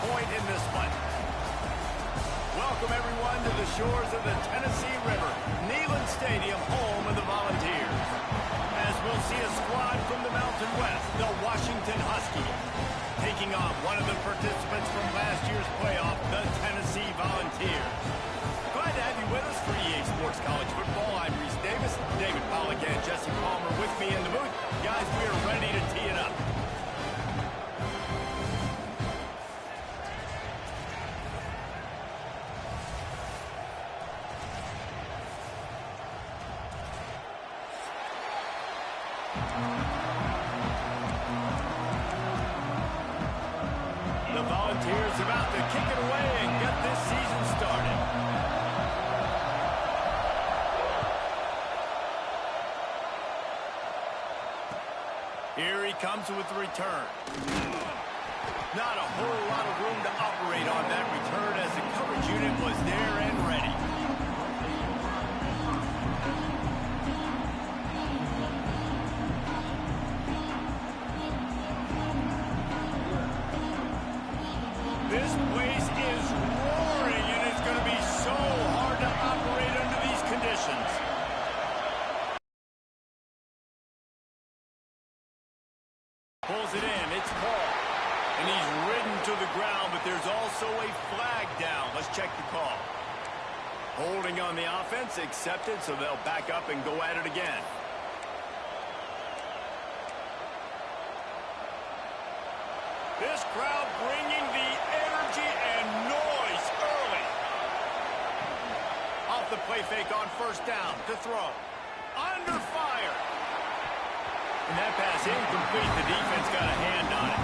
point in this one. Welcome, everyone, to the shores of the Tennessee River. Neyland Stadium, home of the Volunteers. As we'll see a squad from the Mountain West, the Washington Huskies, taking on one of the participants from last year's playoff, the Tennessee Volunteers. Glad to have you with us for EA Sports College Football. I'm Reese Davis, David Pollack, and Jesse Palmer with me in the booth. Guys, we are ready to tee it up. The Volunteers about to kick it away and get this season started. Here he comes with the return. Not a whole lot of room to operate on that return as the coverage unit was there and ready. This place is roaring, and it's going to be so hard to operate under these conditions. Pulls it in, it's Paul. And he's ridden to the ground, but there's also a flag down. Let's check the call. Holding on the offense, accepted, so they'll back up and go at it again. This crowd bringing the energy and noise early. Off the play fake on first down to throw. Under fire. And that pass incomplete. The defense got a hand on it.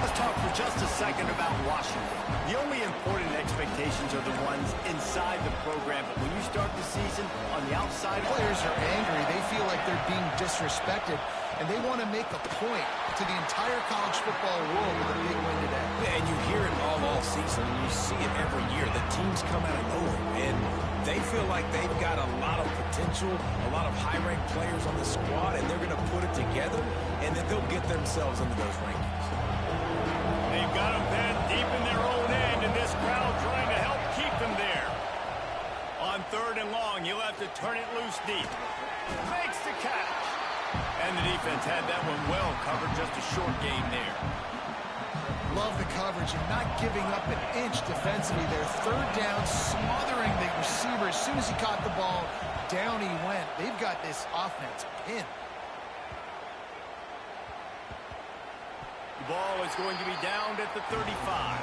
Let's talk for just a second about Washington. The only important expectations are the ones inside the program, but when you start the season on the outside, players are angry. They feel like they're being disrespected, and they want to make a point to the entire college football world with a big win today. Yeah, and you hear it all season, and you see it every year. The teams come out of nowhere, and they feel like they've got a lot of potential, a lot of high-ranked players on the squad, and they're going to put it together, and then they'll get themselves into those rankings. They've got them then deep in their own end, and this crowd trying to help keep them there. On third and long, he'll have to turn it loose deep. Makes the catch. And the defense had that one well covered, just a short game there. Love the coverage and not giving up an inch defensively there. Third down, smothering the receiver. As soon as he caught the ball, down he went. They've got this offense pinned. The ball is going to be downed at the 35.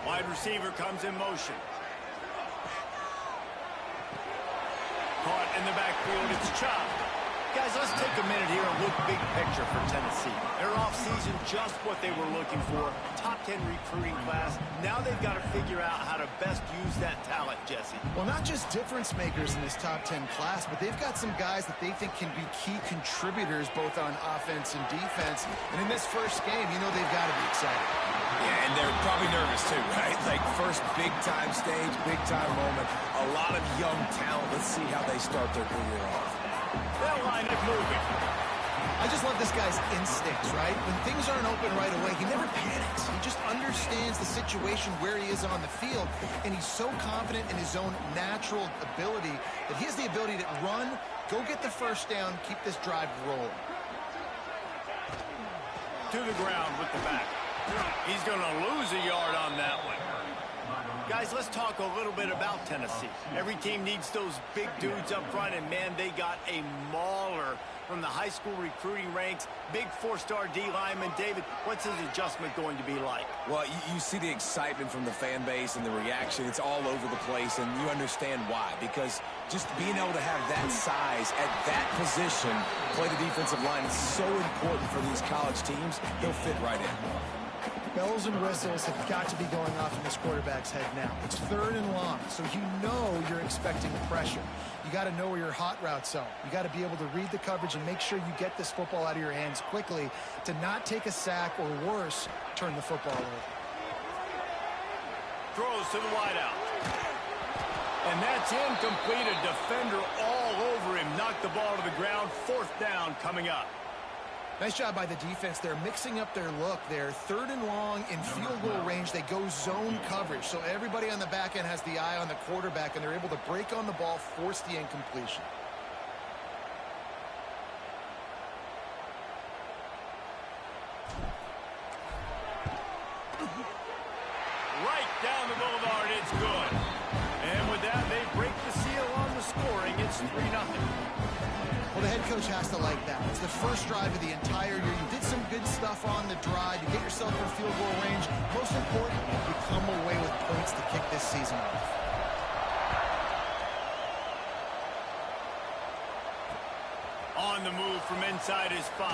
Wide receiver comes in motion. Caught in the backfield, it's chopped. Guys, let's take a minute here and look big picture for Tennessee. Their offseason, just what they were looking for. Top 10 recruiting class. Now they've got to figure out how to best use that talent, Jesse. Well, not just difference makers in this top 10 class, but they've got some guys that they think can be key contributors both on offense and defense. And in this first game, you know they've got to be excited. Yeah, and they're probably nervous too, right? Like first big-time stage, big-time moment. A lot of young talent. Let's see how they start their career off. They'll line it moving. I just love this guy's instincts, right? When things aren't open right away, he never panics. He just understands the situation where he is on the field, and he's so confident in his own natural ability that he has the ability to run, go get the first down, keep this drive rolling. To the ground with the back. He's going to lose a yard on that one. Guys, let's talk a little bit about Tennessee. Every team needs those big dudes up front, and, man, they got a mauler from the high school recruiting ranks. Big four-star D lineman. David, what's his adjustment going to be like? Well, you see the excitement from the fan base and the reaction. It's all over the place, and you understand why. Because just being able to have that size at that position, play the defensive line, is so important for these college teams. They'll fit right in. Bells and whistles have got to be going off in this quarterback's head now. It's third and long, so you know you're expecting pressure. You got to know where your hot routes are. You got to be able to read the coverage and make sure you get this football out of your hands quickly to not take a sack or worse, turn the football over. throws to the wideout. And that's incomplete. A defender all over him. Knocked the ball to the ground. 4th down coming up. Nice job by the defense. They're mixing up their look. They're 3rd and long in field goal range. They go zone coverage. So everybody on the back end has the eye on the quarterback, and they're able to break on the ball, force the incompletion. Right down the boulevard, it's good. And with that, they break the seal on the scoring. It's 3-0. Well, the head coach has to like that. It's the first drive of the entire year. You did some good stuff on the drive. You get yourself in field goal range. Most important, you come away with points to kick this season off. On the move from inside his 5.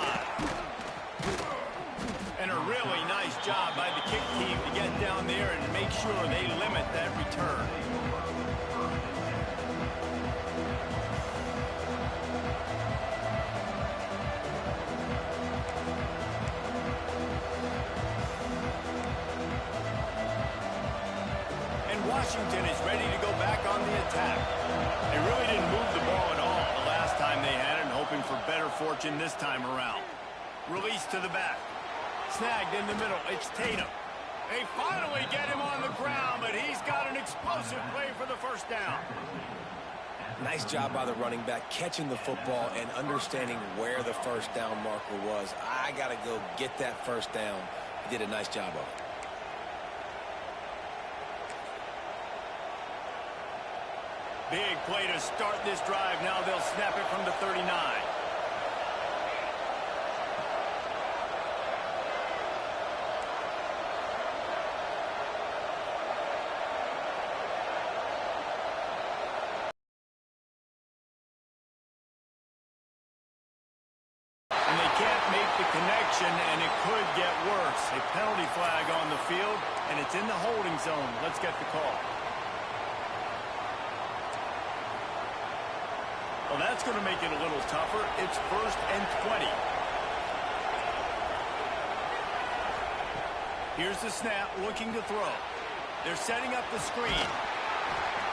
And a really nice job by the kick team to get down there and make sure they limit that return. Washington is ready to go back on the attack. They really didn't move the ball at all the last time they had it, and hoping for better fortune this time around. Release to the back. Snagged in the middle. It's Tatum. They finally get him on the ground, but he's got an explosive play for the 1st down. Nice job by the running back, catching the football and understanding where the 1st down marker was. I got to go get that 1st down. He did a nice job of it. Big play to start this drive. Now they'll snap it from the 39. And they can't make the connection, and it could get worse. A penalty flag on the field, and it's in the holding zone. Let's get the call. Well, that's going to make it a little tougher. It's 1st and 20. Here's the snap, looking to throw. They're setting up the screen.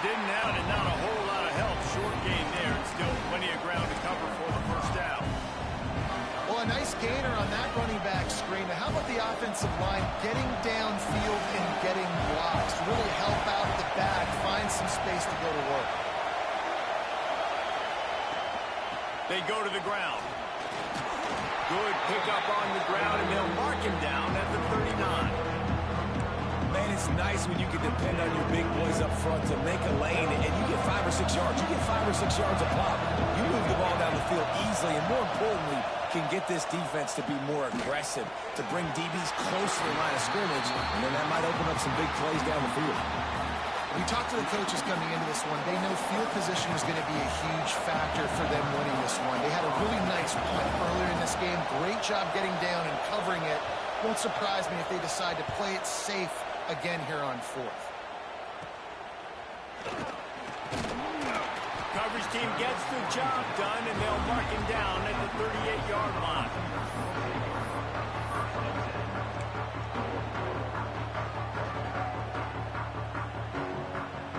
Didn't have it, not a whole lot of help. Short gain there, and still plenty of ground to cover for the 1st down. Well, a nice gainer on that running back screen. Now, how about the offensive line getting downfield and getting blocks to really help out the back, find some space to go to work? They go to the ground. Good pickup on the ground, and they'll mark him down at the 39. Man, it's nice when you can depend on your big boys up front to make a lane, and you get 5 or 6 yards. You get 5 or 6 yards a pop. You move the ball down the field easily, and more importantly, can get this defense to be more aggressive, to bring DBs close to the line of scrimmage, and then that might open up some big plays down the field. We talked to the coaches coming into this one. They know field position is going to be a huge factor for them winning this one. They had a really nice punt earlier in this game. Great job getting down and covering it. Won't surprise me if they decide to play it safe again here on 4th. Coverage team gets the job done, and they'll mark him down at the 38-yard line.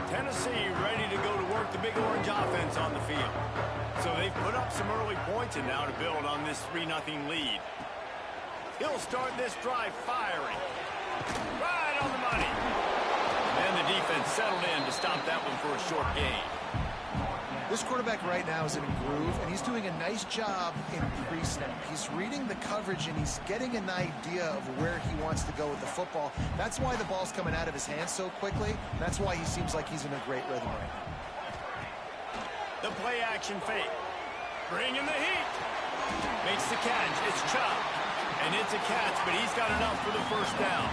Tennessee ready to go to work the Big Orange offense on the field. So they've put up some early points, and now to build on this 3-0 lead. He'll start this drive firing. Right on the money. And the defense settled in to stop that one for a short gain. This quarterback right now is in a groove, and he's doing a nice job in pre-snap. He's reading the coverage, and he's getting an idea of where he wants to go with the football. That's why the ball's coming out of his hands so quickly. That's why he seems like he's in a great rhythm right now. The play-action fake. Bringing the heat. Makes the catch. It's Chubb. And it's a catch, but he's got enough for the 1st down.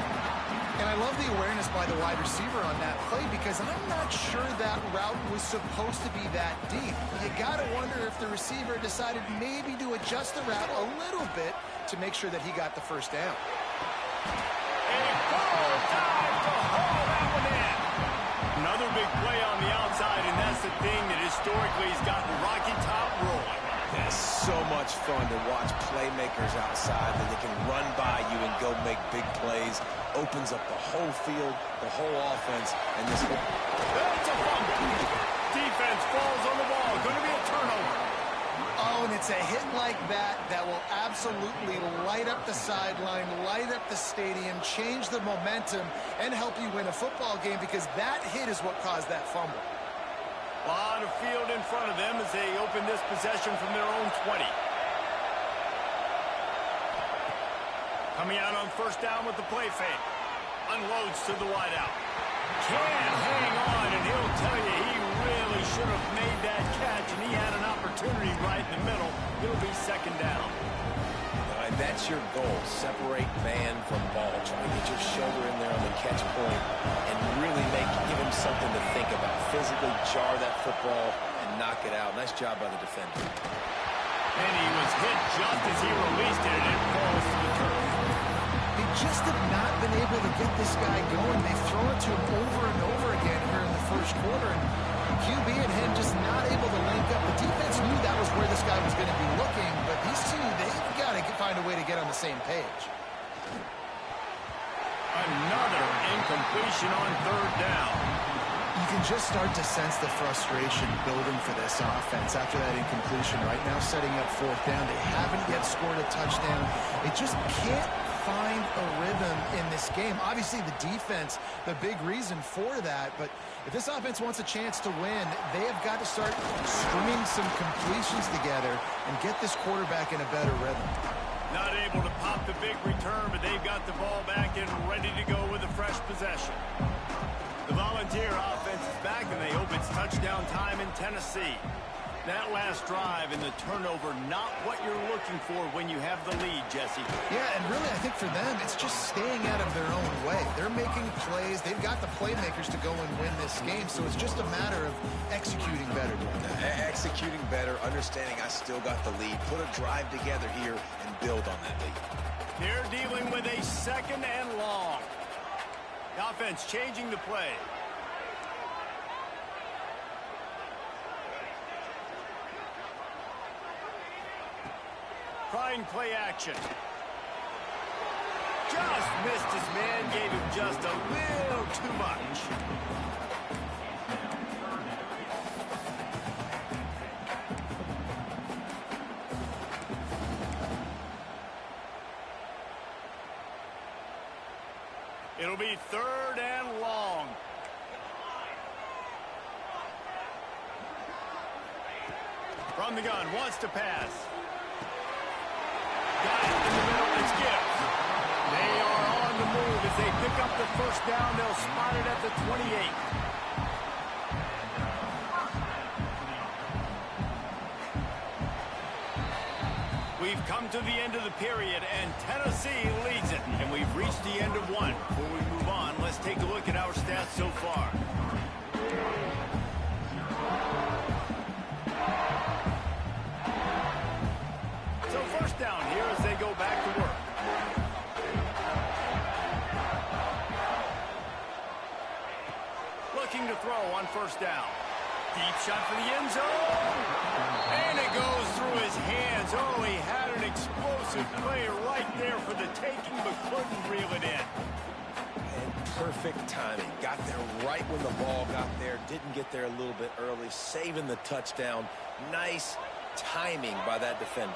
And I love the awareness by the wide receiver on that play, because I'm not sure that route was supposed to be that deep. You got to wonder if the receiver decided maybe to adjust the route a little bit to make sure that he got the 1st down. A full dive to haul that one in. Another big play on the outside, and that's the thing that historically has gotten Rocky Top rolling. Yeah, so much fun to watch playmakers outside that they can run by you and go make big plays. Opens up the whole field, the whole offense, and this whole... That's a fumble. Defense falls on the ball. Going to be a turnover. Oh, and it's a hit like that that will absolutely light up the sideline, light up the stadium, change the momentum, and help you win a football game, because that hit is what caused that fumble. A lot of field in front of them as they open this possession from their own 20. Coming out on first down with the play fake. Unloads to the wideout. Can't hang on, and he'll tell you he really should have made that catch, and he had an opportunity right in the middle. It'll be second down. All right, that's your goal. Separate man from ball. Try to get your shoulder in there on the catch point and really give him something to think about. Physically jar that football and knock it out. Nice job by the defender. And he was hit just as he released it, and it falls to the turf. They just have not been able to get this guy going. They've thrown it to him over and over again here in the first quarter, and QB and him just not able to link up. The defense knew that was where this guy was going to be looking, but these two, they've got to find a way to get on the same page. Another incompletion on third down. You can just start to sense the frustration building for this offense after that incompletion. Right now, setting up fourth down. They haven't yet scored a touchdown. They just can't find a rhythm in this game. Obviously, the defense, the big reason for that. But if this offense wants a chance to win, they have got to start stringing some completions together and get this quarterback in a better rhythm. Not able to pop the big return, but they've got the ball back and ready to go with a fresh possession. The Volunteer offense is back, and they hope it's touchdown time in Tennessee. That last drive and the turnover, not what you're looking for when you have the lead, Jesse. Yeah, and really, I think for them, it's just staying out of their own way. They're making plays. They've got the playmakers to go and win this game, so it's just a matter of executing better. Executing better, understanding I still got the lead. Put a drive together here and build on that lead. They're dealing with a second and long. The offense changing the play. Trying play action. Just missed his man, gave him just a little too much. It'll be third and long. From the gun, wants to pass. Got it in the middle, it's Gibbs. They are on the move as they pick up the first down. They'll spot it at the 28. We've come to the end of the period, and Tennessee leads it. And we've reached the end of one. Before we move on, let's take a look at our stats so far. So first down here as they go back to work. Looking to throw on first down. Deep shot for the end zone. And it goes through his hands. Oh, he had an explosive play right there for the taking, but couldn't reel it in. And perfect timing. Got there right when the ball got there. Didn't get there a little bit early. Saving the touchdown. Nice timing by that defender.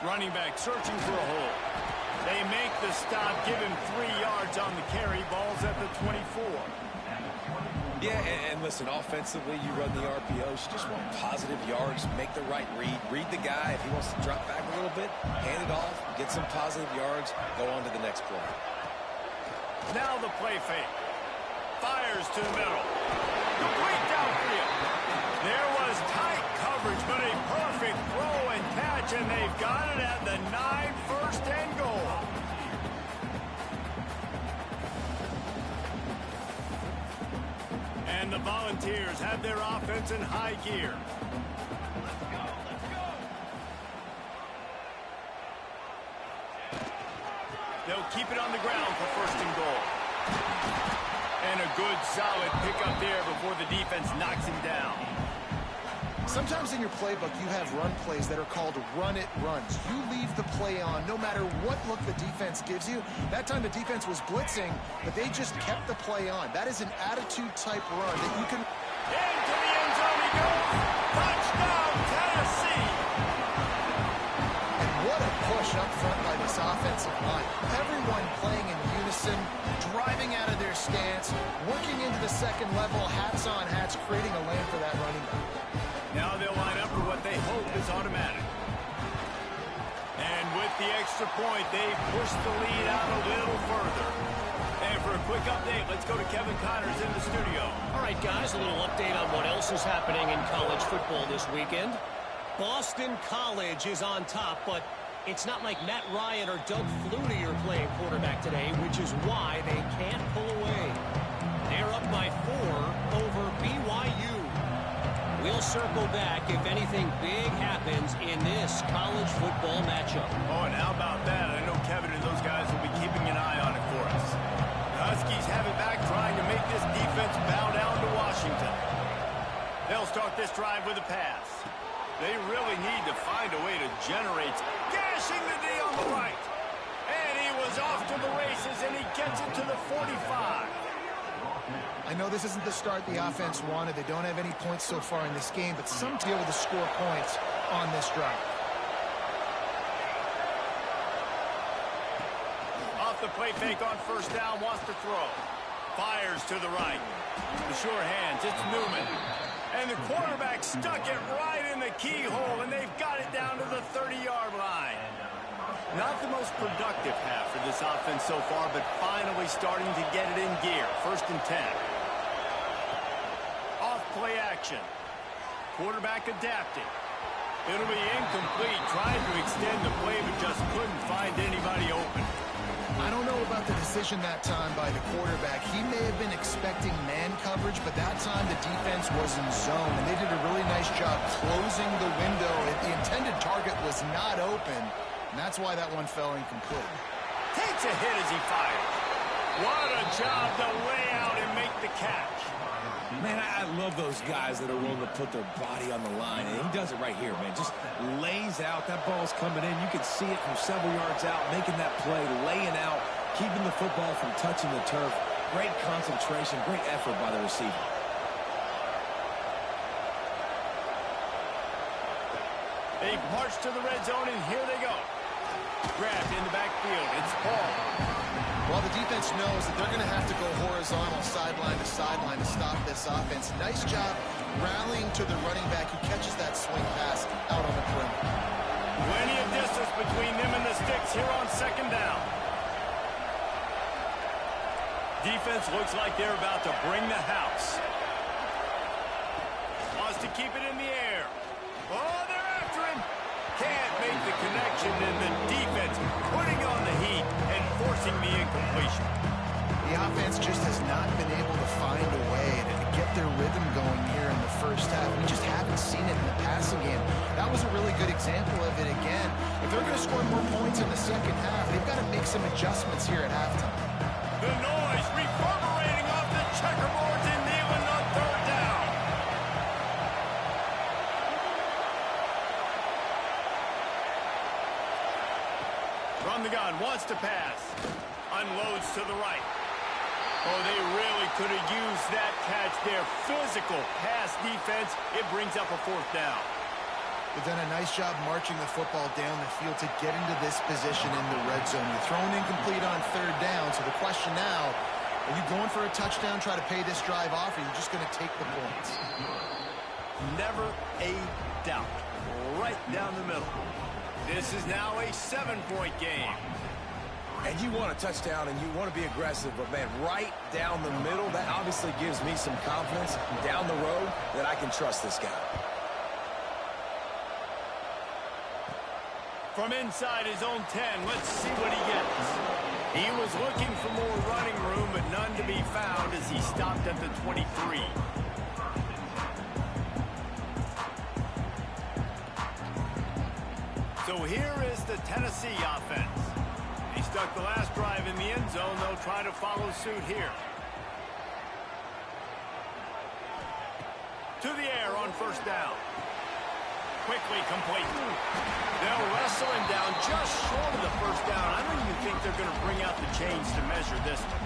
Running back searching for a hole. They make the stop, give him 3 yards on the carry. Ball's at the 24. Yeah, and listen, offensively, you run the RPOs. You just want positive yards, make the right read. Read the guy. If he wants to drop back a little bit, hand it off, get some positive yards, go on to the next play. Now the play fake. Fires to the middle. Complete downfield. There was tight coverage, but a perfect throw and catch, and they've got it at the 9, first and goal. And the Volunteers have their offense in high gear. They'll keep it on the ground for first and goal. And a good, solid pickup there before the defense knocks him down. Sometimes in your playbook, you have run plays that are called run-it runs. You leave the play on no matter what look the defense gives you. That time the defense was blitzing, but they just kept the play on. That is an attitude-type run that you can... Into the end zone he goes. Touchdown, Tennessee. And what a push up front by this offensive line. Everyone playing in unison, driving out of their stance, working into the second level, hats on hats, creating a lane for that running back. Now they'll line up for what they hope is automatic. And with the extra point, they push the lead out a little further. And for a quick update, let's go to Kevin Connors in the studio. All right, guys, a little update on what else is happening in college football this weekend. Boston College is on top, but it's not like Matt Ryan or Doug Flutie are playing quarterback today, which is why they can't pull away. They're up by 4 over BYU. We'll circle back if anything big happens in this college football matchup. Oh, and how about that? I know Kevin and those guys will be keeping an eye on it for us. The Huskies have it back, trying to make this defense bow down to Washington. They'll start this drive with a pass. They really need to find a way to generate. Gashing the D on the right. And he was off to the races, and he gets it to the 45. I know this isn't the start the offense wanted. They don't have any points so far in this game, but some deal with to score points on this drive. Off the play fake on first down, wants to throw. Fires to the right. The sure hands, it's Newman. And the quarterback stuck it right in the keyhole, and they've got it down to the 30-yard line. Not the most productive half for this offense so far, but finally starting to get it in gear. First and 10. Off play action. Quarterback adapting. It'll be incomplete. Trying to extend the play, but just couldn't find anybody open. I don't know about the decision that time by the quarterback. He may have been expecting man coverage, but that time the defense was in zone, and they did a really nice job closing the window. The intended target was not open, and that's why that one fell incomplete. Takes a hit as he fires. What a job to lay out and make the catch. Man, I love those guys that are willing to put their body on the line. And he does it right here, man. Just lays out. That ball's coming in. You can see it from several yards out, making that play, laying out, keeping the football from touching the turf. Great concentration, great effort by the receiver. They march to the red zone, and here they go. Grabbed in the backfield. It's Paul. Well, the defense knows that they're going to have to go horizontal sideline to sideline to stop this offense. Nice job rallying to the running back who catches that swing pass out on the perimeter. Plenty of distance between them and the sticks here on second down. Defense looks like they're about to bring the house. Wants to keep it in the air. Oh, they're after him. Can't make the connection, and the defense putting on the heat and forcing the incompletion. The offense just has not been able to find a way to get their rhythm going here in the first half. We just haven't seen it in the passing game. That was a really good example of it again. If they're going to score more points in the second half, they've got to make some adjustments here at halftime. The noise reverberating off the checkerboards in Neyland on third down. From the gun, wants to pass. Unloads to the right. Oh, they really could have used that catch there. Physical pass defense. It brings up a fourth down. They've done a nice job marching the football down the field to get into this position in the red zone. You're throwing incomplete on third down, so the question now, are you going for a touchdown, try to pay this drive off, or are you just going to take the points? Never a doubt. Right down the middle. This is now a 7-point game. And you want a touchdown and you want to be aggressive, but, man, right down the middle, that obviously gives me some confidence down the road that I can trust this guy. From inside his own 10, let's see what he gets. He was looking for more running room, but none to be found as he stopped at the 23. So here is the Tennessee offense. They stuck the last drive in the end zone. They'll try to follow suit here. To the air on first down. Quickly complete. They'll wrestle him down just short of the first down. I don't even think they're going to bring out the chains to measure this one.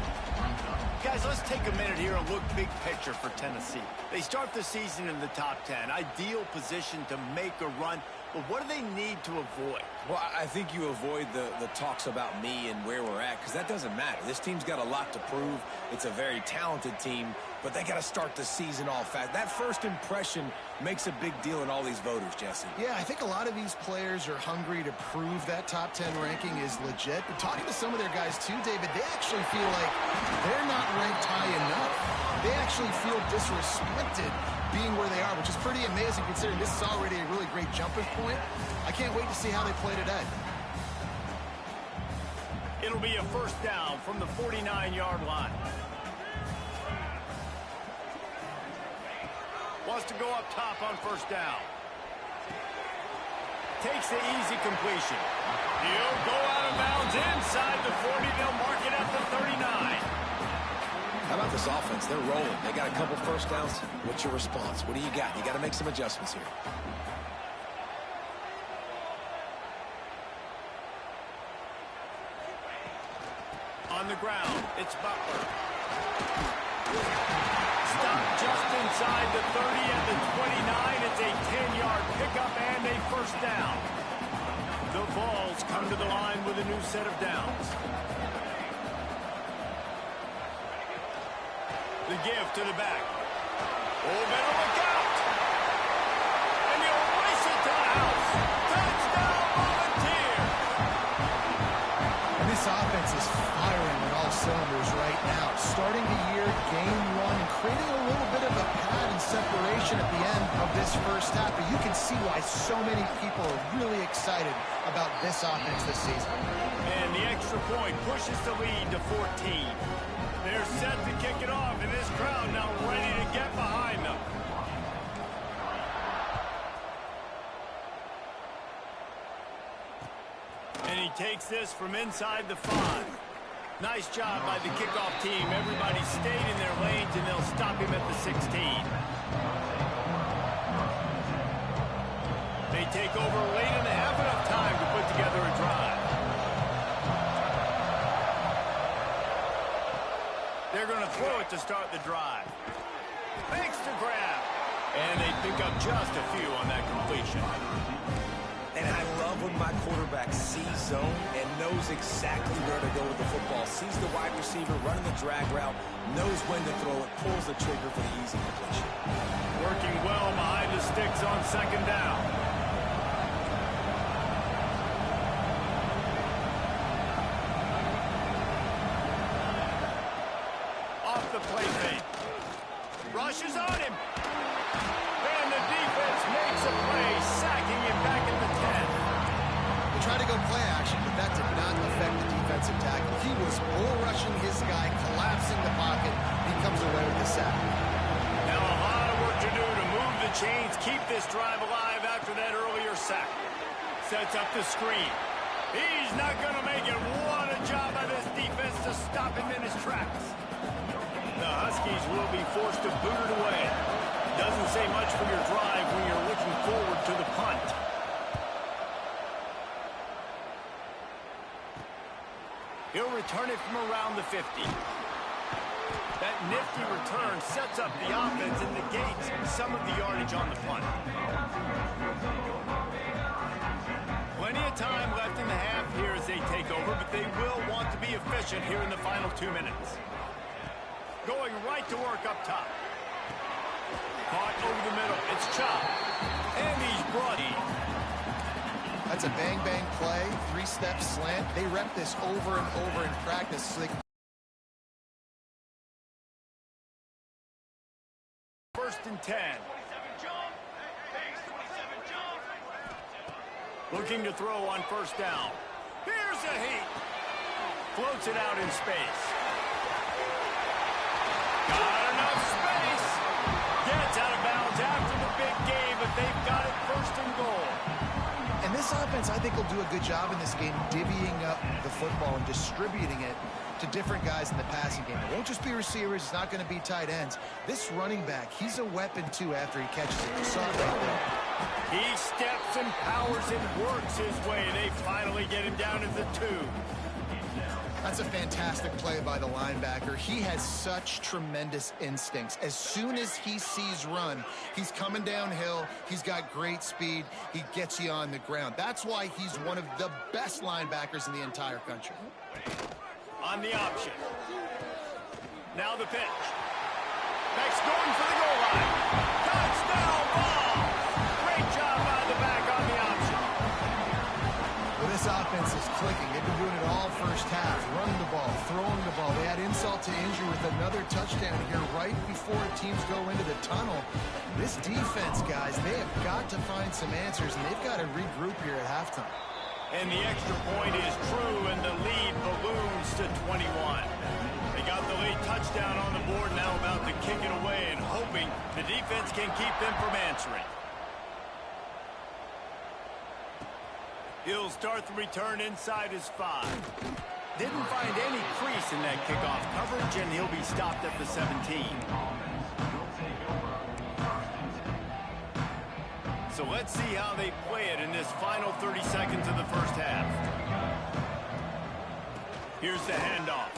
Guys, let's take a minute here and look big picture for Tennessee. They start the season in the top 10. Ideal position to make a run. But what do they need to avoid? Well, I think you avoid the talks about me and where we're at, because that doesn't matter. This team's got a lot to prove. It's a very talented team, but they got to start the season off fast. That first impression makes a big deal in all these voters, Jesse. Yeah, I think a lot of these players are hungry to prove that top 10 ranking is legit. But talking to some of their guys too, David, they actually feel like they're not ranked high enough. They actually feel disrespected being where they are, which is pretty amazing considering this is already a really great jumping point. I can't wait to see how they play today. It'll be a first down from the 49-yard line. Wants to go up top on first down. Takes the easy completion. He'll go out of bounds inside the 40. They'll mark it at the 39. How about this offense? They're rolling. They got a couple first downs. What's your response? What do you got? You got to make some adjustments here. On the ground, it's Butler. Stopped just inside the 30 at the 29. It's a 10-yard pickup and a first down. The Vols come to the line with a new set of downs. The give to the back. Oh, better look out. And he'll race it to the house. Touchdown, Volunteers. And this offense is firing on all cylinders right now. Starting the year, game one, and creating a little bit of a pad and separation at the end of this first half. But you can see why so many people are really excited about this offense this season. And the extra point pushes the lead to 14. They're set to kick it off, and this crowd now ready to get behind them. And he takes this from inside the 5. Nice job by the kickoff team. Everybody stayed in their lanes, and they'll stop him at the 16. They take over late and have enough time to put together a drive. They're going to throw it to start the drive. Makes the grab. And they pick up just a few on that completion. And I love when my quarterback sees zone and knows exactly where to go with the football. Sees the wide receiver running the drag route, knows when to throw it, pulls the trigger for the easy completion. Working well behind the sticks on second down. Play fake. Rushes on him. And the defense makes a play, sacking him back at the 10. They tried to go play action, but that did not affect the defensive tackle. He was bull rushing his guy, collapsing the pocket. He comes away with the sack. Now a lot of work to do to move the chains, keep this drive alive after that earlier sack. Sets up the screen. He's not going to make it. What a job by this defense to stop him in his tracks. The Huskies will be forced to boot it away. Doesn't say much for your drive when you're looking forward to the punt. He'll return it from around the 50. That nifty return sets up the offense and negates some of the yardage on the punt. Plenty of time left in the half here as they take over, but they will want to be efficient here in the final 2 minutes. Going right to work up top. Caught over the middle. It's Chop. And he's brought in. That's a bang-bang play, 3-step slant. They rep this over and over in practice. So they... First and 10. Looking to throw on first down. Here's a heat. Floats it out in space. Got enough space. Gets out of bounds after the big game, but they've got it first and goal. And this defense, I think, will do a good job in this game divvying up the football and distributing it to different guys in the passing game. It won't just be receivers. It's not going to be tight ends. This running back, he's a weapon, too, after he catches it. You saw it right there. He steps and powers and works his way. They finally get him down at the 2. That's a fantastic play by the linebacker. He has such tremendous instincts. As soon as he sees run, he's coming downhill. He's got great speed. He gets you on the ground. That's why he's one of the best linebackers in the entire country. On the option. Now the pitch. Next going for the goal line. Touchdown ball. Great job by the back on the option. Well, this offense is clicking. They've been doing it all first half. Running the ball, throwing the ball. They had insult to injury with another touchdown here right before teams go into the tunnel. This defense, guys, they have got to find some answers, and they've got to regroup here at halftime. And the extra point is true, and the lead balloons to 21. They got the late touchdown on the board, now about to kick it away and hoping the defense can keep them from answering. He'll start the return inside his 5. Didn't find any crease in that kickoff coverage, and he'll be stopped at the 17. So let's see how they play it in this final 30 seconds of the first half. Here's the handoff.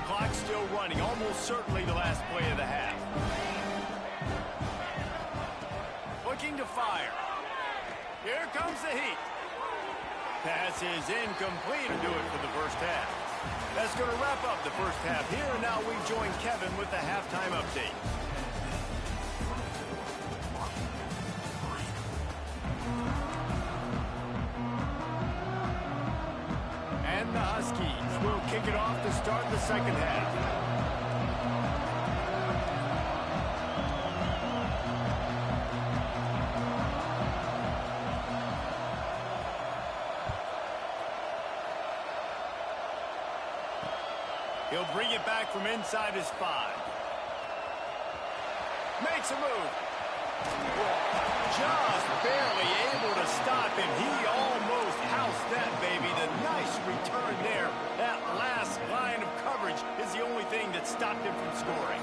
Clock still running, almost certainly the last play of the half. Looking to fire. Here comes the heat. Pass is incomplete to do it for the first half. That's going to wrap up the first half here, and now we join Kevin with the halftime update. And the Huskies will kick it off to start the second half. He'll bring it back from inside his 5. Makes a move. Just barely able to stop him. He almost housed that baby. The nice return there. That last line of coverage is the only thing that stopped him from scoring.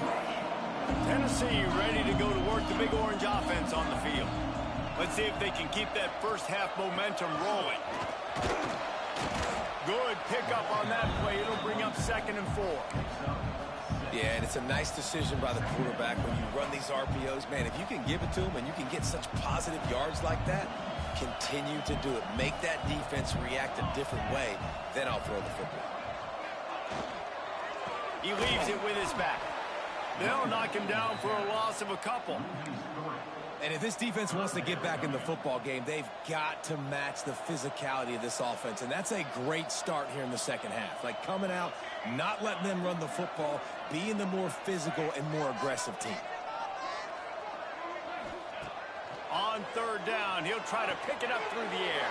Tennessee ready to go to work the Big Orange offense on the field. Let's see if they can keep that first half momentum rolling. Good pickup on that play. It'll bring up 2nd and 4. Yeah, and it's a nice decision by the quarterback when you run these RPOs. Man, if you can give it to him and you can get such positive yards like that, continue to do it. Make that defense react a different way. Then I'll throw the football. He leaves it with his back. They'll knock him down for a loss of a couple. And if this defense wants to get back in the football game, they've got to match the physicality of this offense. And that's a great start here in the second half. Like coming out, not letting them run the football, being the more physical and more aggressive team. On 3rd down, he'll try to pick it up through the air.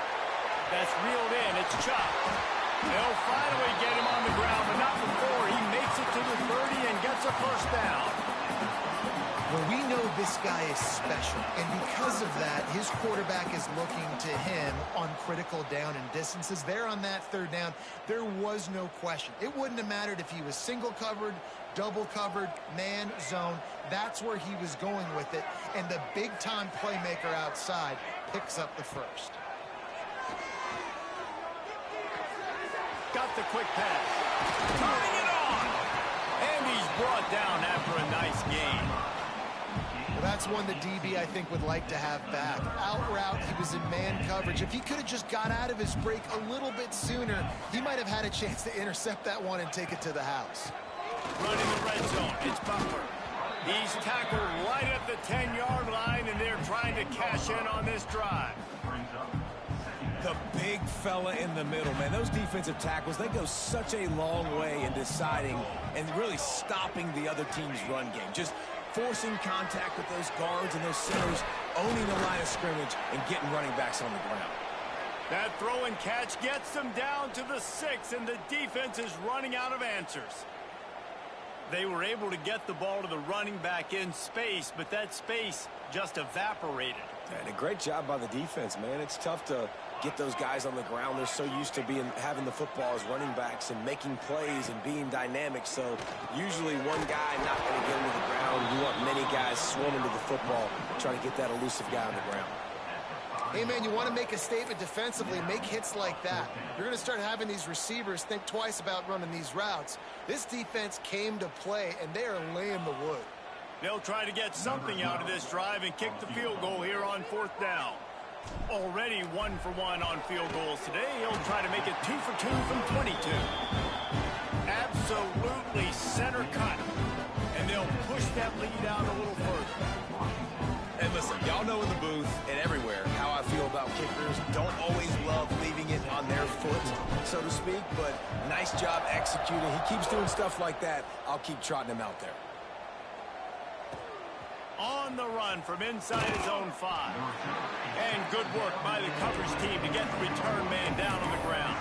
That's reeled in. It's chopped. They'll finally get him on the ground, but not before he makes it to the 30 and gets a first down. Well, we know this guy is special, and because of that, his quarterback is looking to him on critical down and distances. There on that 3rd down, there was no question. It wouldn't have mattered if he was single covered, double covered, man, zone. That's where he was going with it, and the big-time playmaker outside picks up the first. Got the quick pass. Turning it on! And he's brought down after a nice gain. That's one the DB, I think, would like to have back. Out route, he was in man coverage. If he could have just got out of his break a little bit sooner, he might have had a chance to intercept that one and take it to the house. Running the red zone, it's Butler. He's tackled right at the 10-yard line, and they're trying to cash in on this drive. The big fella in the middle, man. Those defensive tackles, they go such a long way in deciding and really stopping the other team's run game. Just forcing contact with those guards and those centers, owning the line of scrimmage, and getting running backs on the ground. That throw and catch gets them down to the 6, and the defense is running out of answers. They were able to get the ball to the running back in space, but that space just evaporated. And a great job by the defense, man. It's tough to get those guys on the ground. They're so used to having the football as running backs and making plays and being dynamic. So usually one guy not going to get into the ground. You want many guys swarming to the football, trying to get that elusive guy on the ground. Hey, man, you want to make a statement defensively, make hits like that. You're going to start having these receivers think twice about running these routes. This defense came to play, and they are laying the wood. They'll try to get something out of this drive and kick the field goal here on 4th down. Already 1 for 1 on field goals today. He'll try to make it 2 for 2 from 22. Absolutely center cut. And they'll push that lead out a little further. And listen, y'all know in the booth and everywhere how I feel about kickers. Don't always love leaving it on their foot, so to speak, but nice job executing. He keeps doing stuff like that. I'll keep trotting him out there. On the run from inside his own 5. And good work by the coverage team to get the return man down on the ground.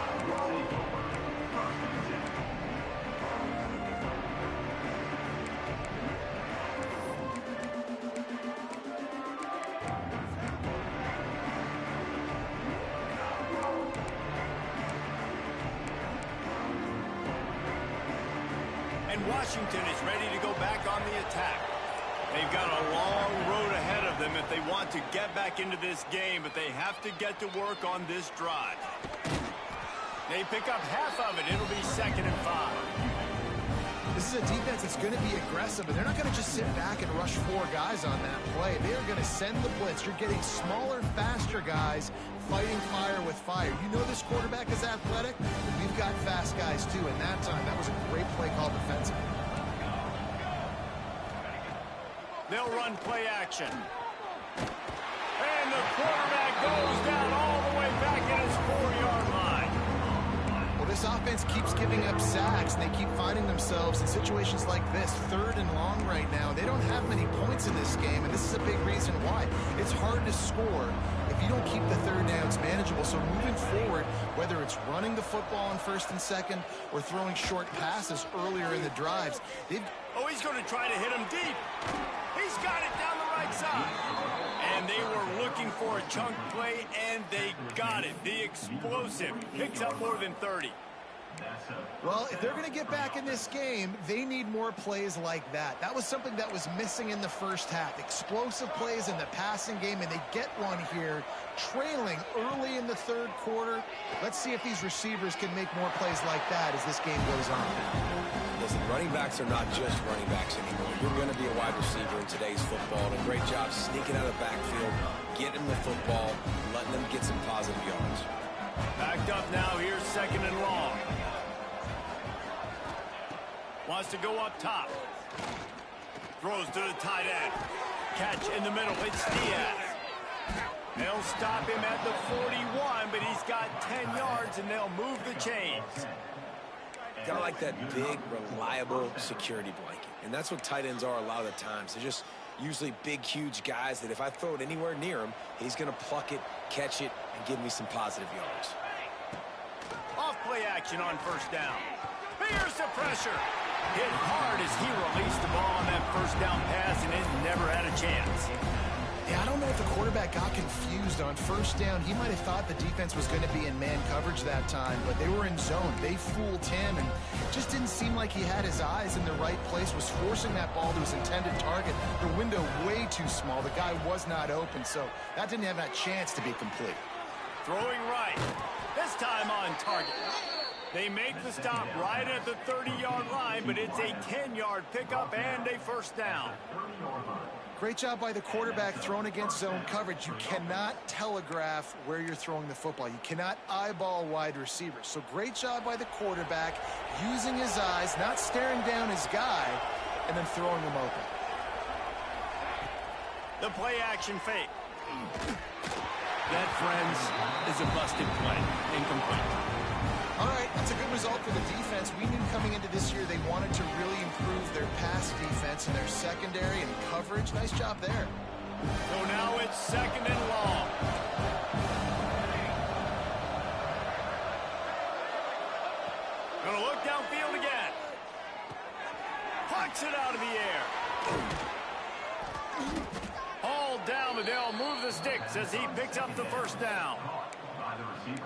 And Washington is ready to go back on the attack. They've got a long road ahead of them if they want to get back into this game, but they have to get to work on this drive. They pick up half of it. It'll be 2nd and 5. This is a defense that's going to be aggressive, and they're not going to just sit back and rush 4 guys on that play. They are going to send the blitz. You're getting smaller, faster guys fighting fire with fire. You know this quarterback is athletic. We've got fast guys, too, and that time, that was a great play call defensively. They'll run play action. And the quarterback goes down all the way back at his 4-yard line. Well, this offense keeps giving up sacks, and they keep finding themselves in situations like this, 3rd and long right now. They don't have many points in this game, and this is a big reason why. It's hard to score if you don't keep the 3rd downs manageable. So moving forward, whether it's running the football on 1st and 2nd or throwing short passes earlier in the drives, he's going to try to hit him deep. He's got it down the right side. And they were looking for a chunk play, and they got it. The explosive picks up more than 30. Well, if they're going to get back in this game, they need more plays like that. That was something that was missing in the first half. Explosive plays in the passing game, and they get one here, trailing early in the 3rd quarter. Let's see if these receivers can make more plays like that as this game goes on. Listen, running backs are not just running backs anymore. You're going to be a wide receiver in today's football, and a great job sneaking out of the backfield, getting the football, letting them get some positive yards. Backed up now, here's 2nd and long. Wants to go up top. Throws to the tight end. Catch in the middle, it's Diaz. They'll stop him at the 41, but he's got 10 yards, and they'll move the chains. Kind of like that big, reliable security blanket. And that's what tight ends are a lot of the times. They're just usually big, huge guys that if I throw it anywhere near him, he's going to pluck it, catch it, and give me some positive yards. Off play action on 1st down. Here's the pressure. Hit hard as he released the ball on that 1st down pass, and it never had a chance. Yeah, I don't know if the quarterback got confused on 1st down. He might have thought the defense was going to be in man coverage that time, but they were in zone. They fooled him, and just didn't seem like he had his eyes in the right place, was forcing that ball to his intended target. The window way too small. The guy was not open, so that didn't have that chance to be complete. Throwing right. This time on target. They make the stop right at the 30-yard line, but it's a 10-yard pickup and a 1st down. Great job by the quarterback thrown against zone coverage. You cannot telegraph where you're throwing the football. You cannot eyeball wide receivers. So great job by the quarterback using his eyes, not staring down his guy, and then throwing him open. The play action fake. That, friends, is a busted play. Incomplete. All right, that's a good result for the defense. We knew coming into this year they wanted to really improve their pass defense and their secondary and coverage. Nice job there. So now it's 2nd and long. Gonna look downfield again. Pucks it out of the air. Hauled down, but they'll move the sticks. picks as he picks up the first down.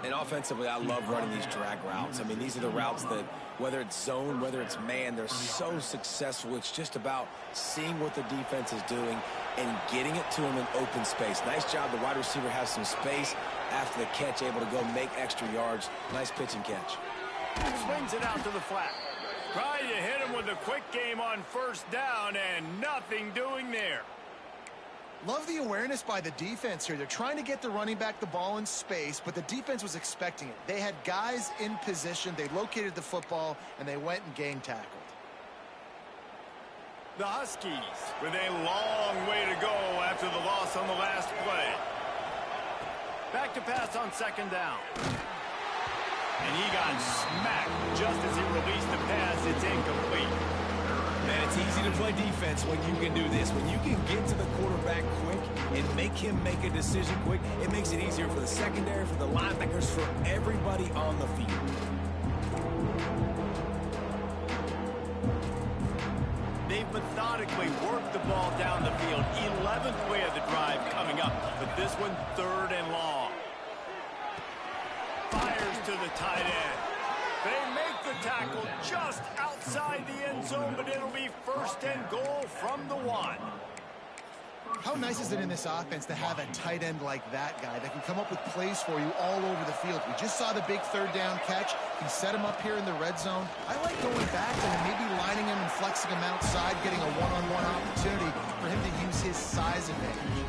And offensively, I love running these drag routes. I mean, these are the routes that, whether it's zone, whether it's man, they're so successful. It's just about seeing what the defense is doing and getting it to them in open space. Nice job. The wide receiver has some space after the catch, able to go make extra yards. Nice pitch and catch. Swings it out to the flat. Trying to hit him with a quick game on first down, and nothing doing there. Love the awareness by the defense here. They're trying to get the running back the ball in space, but the defense was expecting it. They had guys in position. They located the football, and they went and game tackled. The Huskies with a long way to go after the loss on the last play. Back to pass on second down. And he got smacked just as he released the pass. It's incomplete. Man, it's easy to play defense when you can do this. When you can get to the quarterback quick and make him make a decision quick, it makes it easier for the secondary, for the linebackers, for everybody on the field. They've methodically worked the ball down the field. 11th play of the drive coming up, but this one third and long. Fires to the tight end. They make the tackle just outside the end zone, but it'll be first and goal from the 1. How nice is it in this offense to have a tight end like that guy that can come up with plays for you all over the field? We just saw the big third down catch. He set him up here in the red zone. I like going back and maybe lining him and flexing him outside, getting a one-on-one opportunity for him to use his size advantage.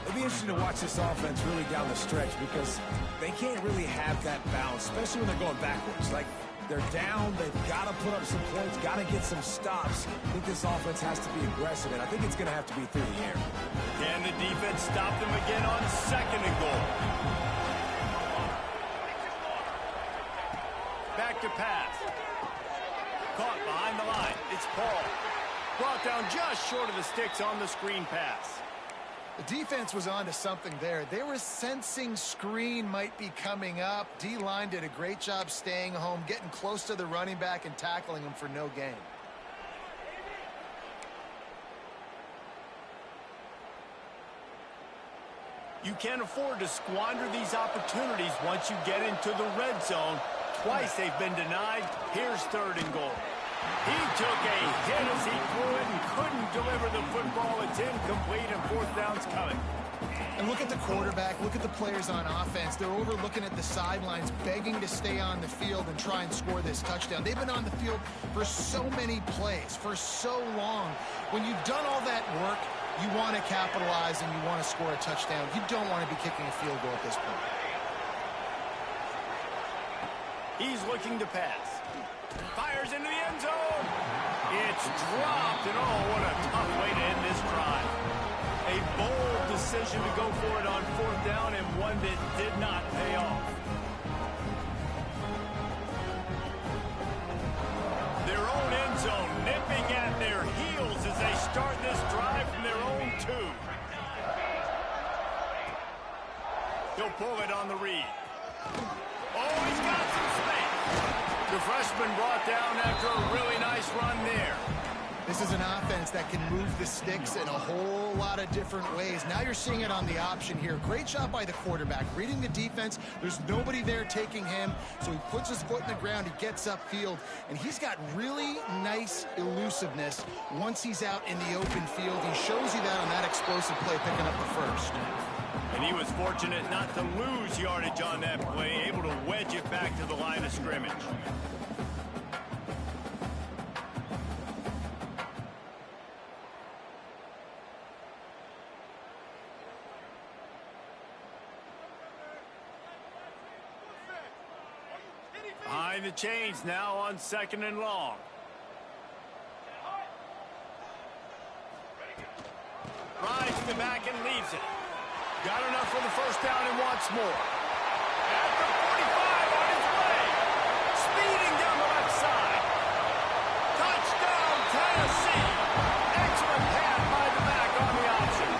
It'll be interesting to watch this offense really down the stretch because they can't really have that balance, especially when they're going backwards. Like, they're down, they've got to put up some points, got to get some stops. I think this offense has to be aggressive, and I think it's going to have to be through the air. Can the defense stop them again on second and goal? Back to pass. Caught behind the line. It's Paul. Brought down just short of the sticks on the screen pass. The defense was on to something there. They were sensing screen might be coming up. D-line did a great job staying home, getting close to the running back and tackling him for no gain. You can't afford to squander these opportunities once you get into the red zone. Twice they've been denied. Here's third and goal. He took a hit as he threw it and couldn't deliver the football. It's incomplete and fourth down's coming. And look at the quarterback, look at the players on offense. They're overlooking at the sidelines, begging to stay on the field and try and score this touchdown. They've been on the field for so many plays, for so long. When you've done all that work, you want to capitalize and you want to score a touchdown. You don't want to be kicking a field goal at this point. He's looking to pass. Fires into the end zone. It's dropped, and oh, what a tough way to end this drive. A bold decision to go for it on fourth down, and one that did not pay off. Their own end zone nipping at their heels as they start this drive from their own 2. He'll pull it on the read. Oh, he's got some space. The freshman brought down after a really nice run there. This is an offense that can move the sticks in a whole lot of different ways. Now you're seeing it on the option here. Great job by the quarterback. Reading the defense, there's nobody there taking him, so he puts his foot in the ground, he gets upfield, and he's got really nice elusiveness once he's out in the open field. He shows you that on that explosive play, picking up the first. And he was fortunate not to lose yardage on that play, able to wedge it back to the line of scrimmage. Behind the chains now on second and long. Rides the back and leaves it. Got enough for the first down and wants more. At the 45 on his way. Speeding down the left side. Touchdown, Tennessee. Excellent pass by the back on the option.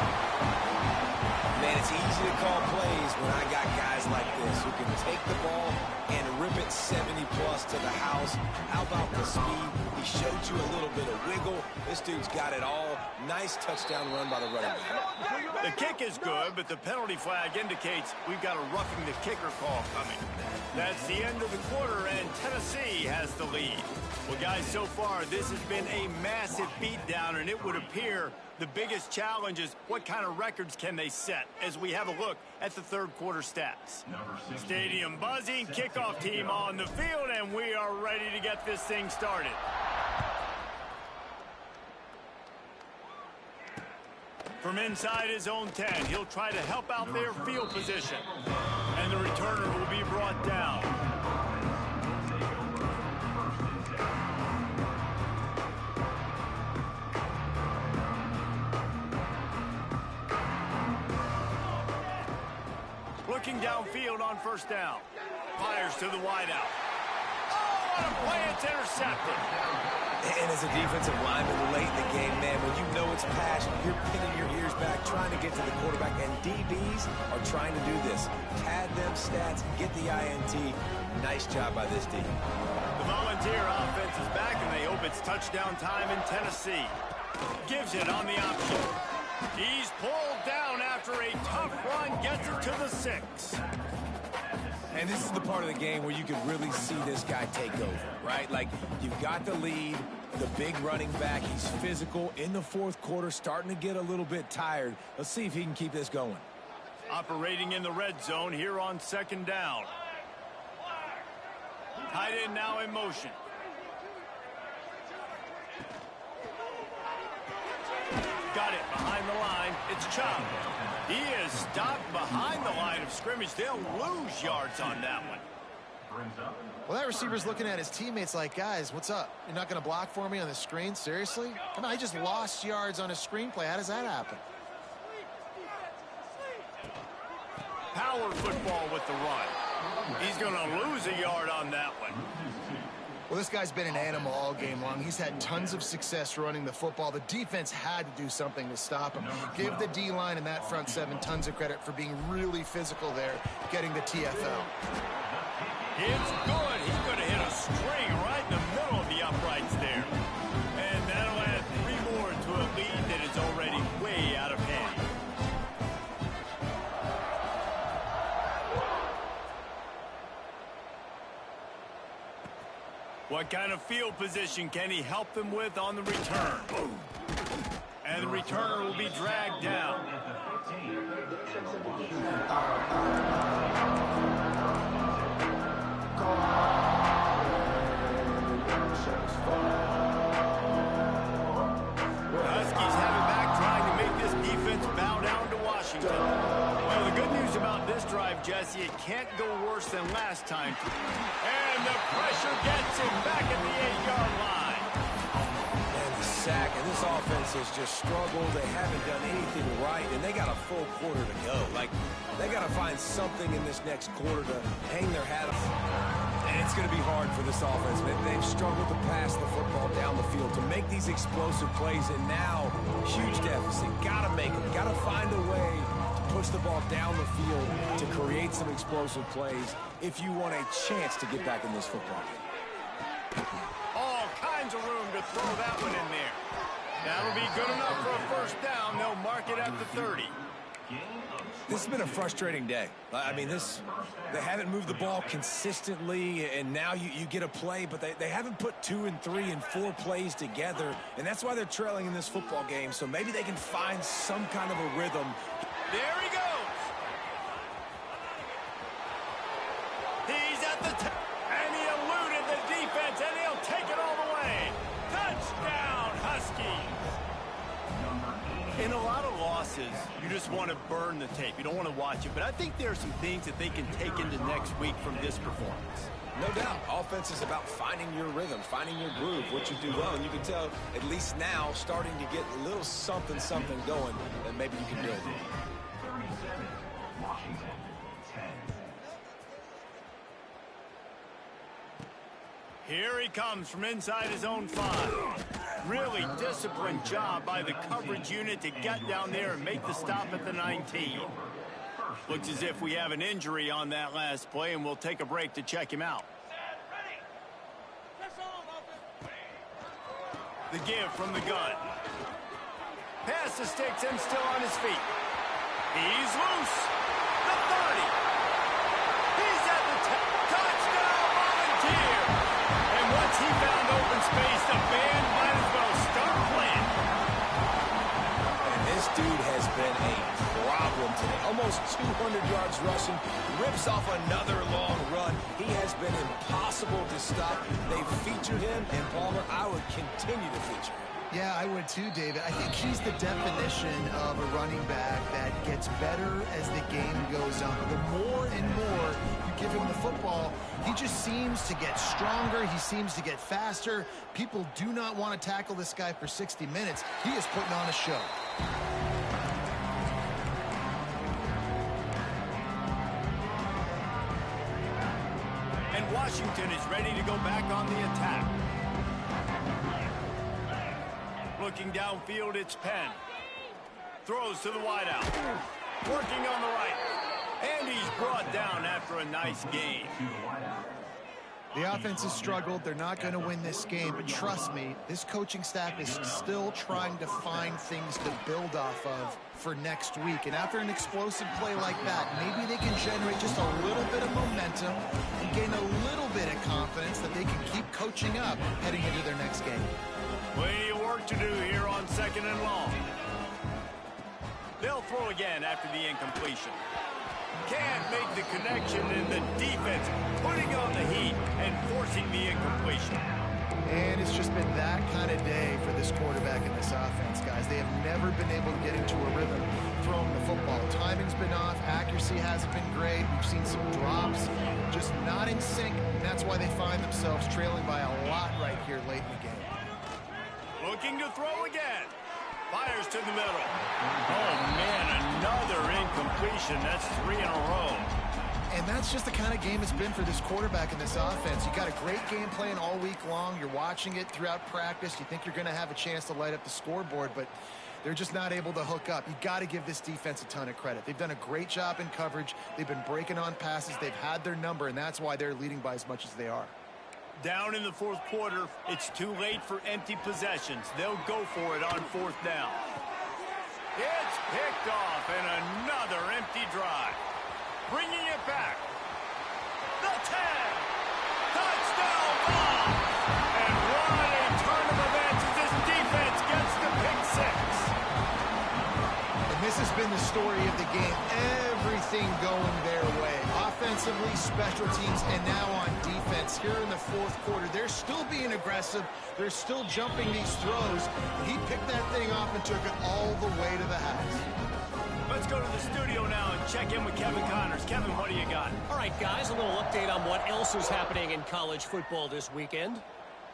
Man, it's easy to call plays when I got guys like this who can take the ball and rip rip it 70-plus to the house. How about the speed? He showed you a little bit of wiggle. This dude's got it all. Nice touchdown run by the running back. The kick is good, but the penalty flag indicates we've got a roughing the kicker call coming. That's the end of the quarter, and Tennessee has the lead. Well, guys, so far, this has been a massive beatdown, and it would appear the biggest challenge is what kind of records can they set as we have a look at the third quarter stats. Stadium buzzing, kickoff team on the field, and we are ready to get this thing started. From inside his own 10, he'll try to help out their field position. And the returner will be brought down. Looking downfield on first down. Fires to the wideout. Oh, what a play, it's intercepted. And as a defensive lineman late in the game, man, when you know it's passion, you're pinning your ears back, trying to get to the quarterback, and DBs are trying to do this. Pad them stats, get the INT. Nice job by this D. The Volunteer offense is back, and they hope it's touchdown time in Tennessee. Gives it on the option. He's pulled down after a tough run, gets it to the 6. And this is the part of the game where you can really see this guy take over, right? Like, you've got the lead, the big running back. He's physical in the fourth quarter, starting to get a little bit tired. Let's see if he can keep this going. Operating in the red zone here on second down. Tight end now in motion. Got it behind the line. It's Chubb. He is stopped behind the line of scrimmage. They'll lose yards on that one. Well, that receiver's looking at his teammates like, guys, what's up? You're not going to block for me on the screen? Seriously? Come on, I just lost yards on a screenplay. How does that happen? Power football with the run. He's going to lose a yard on that one. Well, this guy's been an animal all game long. He's had tons of success running the football. The defense had to do something to stop him. Give the D-line and that front seven tons of credit for being really physical there, getting the TFL. It's good. He's going to hit a string right in the middle of the uprights there. And that'll add 3 more to a lead that is already way out of hand. What kind of field position can he help them with on the return? And the returner will be dragged down. Huskies have it back, trying to make this defense bow down to Washington. Well, the good news about this drive, Jesse, it can't go worse than last time. And the pressure gets him back at the 8-yard line. And the sack, and this offense has just struggled. They haven't done anything right, and they got a full quarter to go. Like, they got to find something in this next quarter to hang their hat on. And it's going to be hard for this offense, man. They've struggled to pass the football down the field, to make these explosive plays, and now, huge deficit. Got to make them. Got to find a way to push the ball down the field to create some explosive plays if you want a chance to get back in this football game. All kinds of room to throw that one in there. That'll be good enough for a first down. They'll mark it at the 30. This has been a frustrating day. I mean, they haven't moved the ball consistently, and now you get a play, but they haven't put 2 and 3 and 4 plays together, and that's why they're trailing in this football game. So maybe they can find some kind of a rhythm. There he goes. He's at the top, and he eluded the defense, and he'll take it all the way. Touchdown, Huskies. In a lot of losses, you just want to burn the tape. You don't want to watch it. But I think there are some things that they can take into next week from this performance. No doubt. Offense is about finding your rhythm, finding your groove, what you do well. And you can tell, at least now, starting to get a little something going that maybe you can build. 37, Washington, 10. Here he comes from inside his own 5. Really disciplined job by the coverage unit to get down there and make the stop at the 19. Looks as if we have an injury on that last play, and we'll take a break to check him out. The give from the gun. Pass to Sticks and still on his feet. He's loose. The 30. He's at the touchdown Volunteer. And once he found open space, the band might as well start playing. And this dude has been a problem today. Almost 200 yards rushing. Rips off another long run. He has been impossible to stop. They've featured him, and Palmer, I would continue to feature him. Yeah, I would too, David. I think he's the definition of a running back that gets better as the game goes on. The more and more you give him the football, he just seems to get stronger. He seems to get faster. People do not want to tackle this guy for 60 minutes. He is putting on a show. And Washington is ready to go back on the attack. Looking downfield, it's Penn. Throws to the wideout. Working on the right. And he's brought down after a nice gain. The offense has struggled. They're not going to win this game. But trust me, this coaching staff is still trying to find things to build off of for next week. And after an explosive play like that, maybe they can generate just a little bit of momentum and gain a little bit of confidence that they can keep coaching up heading into their next game. Plenty of work to do here on 2nd and long. They'll throw again after the incompletion. Can't make the connection, and the defense putting on the heat and forcing the incompletion. And it's just been that kind of day for this quarterback in this offense, guys. They have never been able to get into a rhythm throwing the football. Timing's been off. Accuracy hasn't been great. We've seen some drops, just not in sync. And that's why they find themselves trailing by a lot right here late in the game. Looking to throw again. Fires to the middle. Oh, man, another incompletion. That's 3 in a row. And that's just the kind of game it's been for this quarterback in this offense. You got a great game plan all week long. You're watching it throughout practice. You think you're going to have a chance to light up the scoreboard, but they're just not able to hook up. You got to give this defense a ton of credit. They've done a great job in coverage. They've been breaking on passes. They've had their number, and that's why they're leading by as much as they are. Down in the 4th quarter, it's too late for empty possessions. They'll go for it on 4th down. It's picked off, and another empty drive. Bringing it back. The 10. Touchdown ball. And what a turn of events as this defense gets the pick 6. And this has been the story of the game. Everything going their way. Offensively, special teams, and now on defense. Here in the 4th quarter, they're still being aggressive. They're still jumping these throws. He picked that thing off and took it all the way to the house. Let's go to the studio now and check in with Kevin Connors. Kevin, what do you got? All right, guys, a little update on what else is happening in college football this weekend.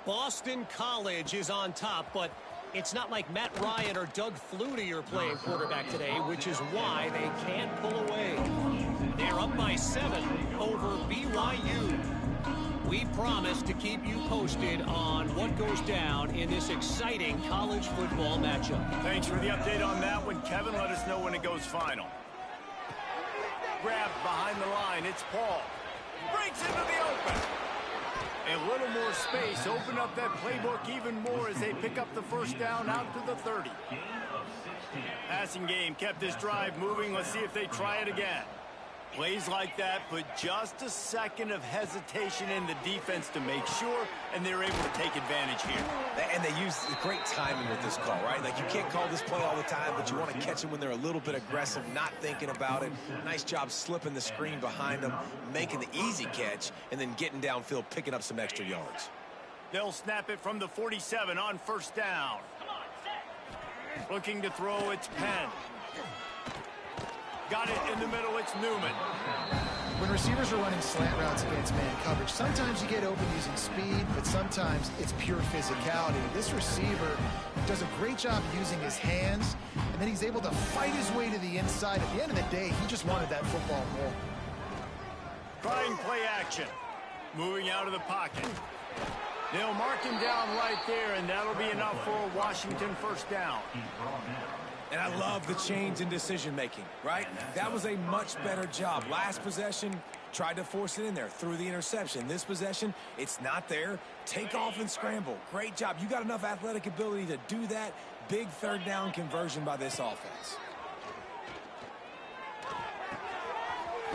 Boston College is on top, but it's not like Matt Ryan or Doug Flutie are playing quarterback today, which is why they can't pull away. They're up by 7 over BYU. We promise to keep you posted on what goes down in this exciting college football matchup. Thanks for the update on that one, Kevin. Let us know when it goes final. Grabbed behind the line. It's Paul. Breaks into the open. A little more space. Open up that playbook even more as they pick up the 1st down out to the 30. Passing game kept this drive moving. Let's see if they try it again. Plays like that put just a second of hesitation in the defense to make sure, and they're able to take advantage here. And they use great timing with this call, right? Like, you can't call this play all the time, but you want to catch them when they're a little bit aggressive, not thinking about it. Nice job slipping the screen behind them, making the easy catch, and then getting downfield, picking up some extra yards. They'll snap it from the 47 on 1st down. Looking to throw, it's Penn. Got it in the middle, it's Newman. When receivers are running slant routes against man coverage, sometimes you get open using speed, but sometimes it's pure physicality. This receiver does a great job using his hands, and then he's able to fight his way to the inside. At the end of the day, he just wanted that football more. Trying play action. Moving out of the pocket. They'll mark him down right there, and that'll be enough for a Washington 1st down. And I love the change in decision-making, right? That was a much better job. Last possession, Tried to force it in there through the interception. This possession, it's not there. Take off and scramble. Great job. You got enough athletic ability to do that. Big third down conversion by this offense.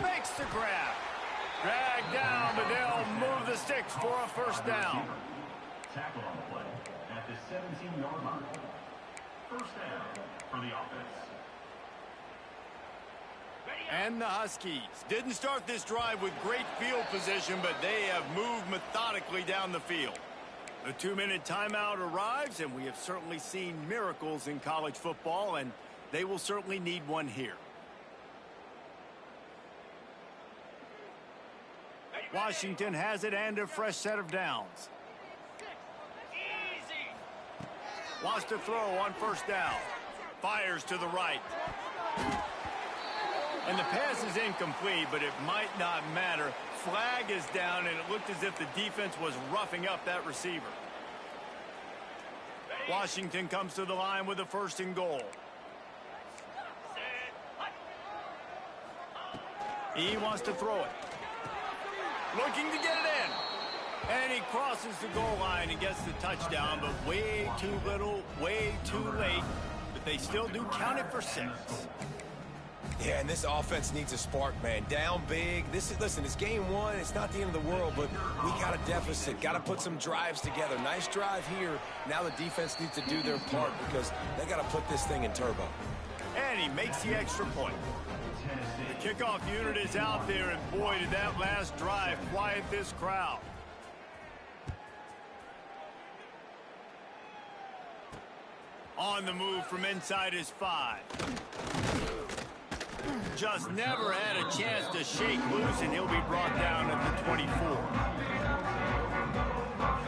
Makes the grab. Dragged down, but they'll move the sticks for a first down. Tackle on the play at the 17-yard line. First down for the offense. And the Huskies didn't start this drive with great field position, but they have moved methodically down the field. The 2-minute timeout arrives, and we have certainly seen miracles in college football, and they will certainly need one here. Washington has it and a fresh set of downs. Wants to throw on first down. Fires to the right. And the pass is incomplete, but it might not matter. Flag is down, and it looked as if the defense was roughing up that receiver. Washington comes to the line with a 1st and goal. He wants to throw it. Looking to get it in. And he crosses the goal line and gets the touchdown, but way too little, way too late. But they still do count it for 6. Yeah, and this offense needs a spark, man. Down big. Listen, it's game 1. It's not the end of the world, but we got a deficit. Got to put some drives together. Nice drive here. Now the defense needs to do their part because they got to put this thing in turbo. And he makes the extra point. The kickoff unit is out there, and boy, did that last drive quiet this crowd. On the move from inside his 5. Just never had a chance to shake loose, and he'll be brought down at the 24.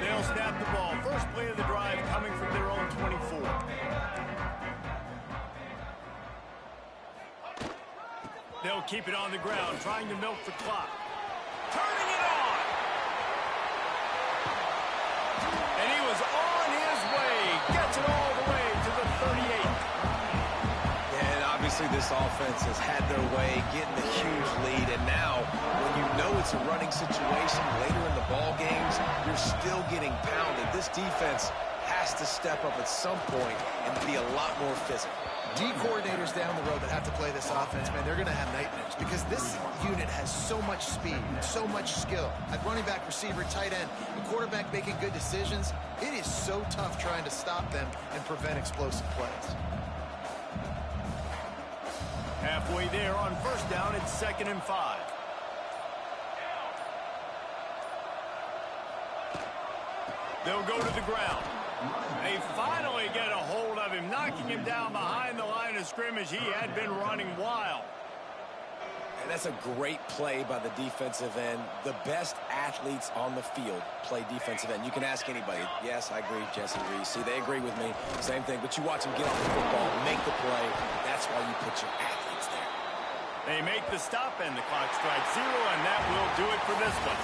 They'll snap the ball. First play of the drive coming from their own 24. They'll keep it on the ground, trying to milk the clock. Turning it on! And he was on his way. Gets it all the way to the 38. And obviously this offense has had their way, getting the huge lead. And now, when you know it's a running situation later in the ball games, you're still getting pounded. This defense has to step up at some point and be a lot more physical. D coordinators down the road that have to play this offense, man, they're going to have nightmares because this unit has so much speed, so much skill. At running back, receiver, tight end, the quarterback making good decisions, it is so tough trying to stop them and prevent explosive plays. Halfway there on first down, it's 2nd and 5. They'll go to the ground. They finally get a hold of him, knocking him down behind the line of scrimmage. He had been running wild. And that's a great play by the defensive end. The best athletes on the field play defensive end. You can ask anybody. Yes, I agree, Jesse Reese. See, they agree with me. Same thing. But you watch them get off the football, make the play. That's why you put your athletes there. They make the stop, and the clock strikes 0, and that will do it for this one.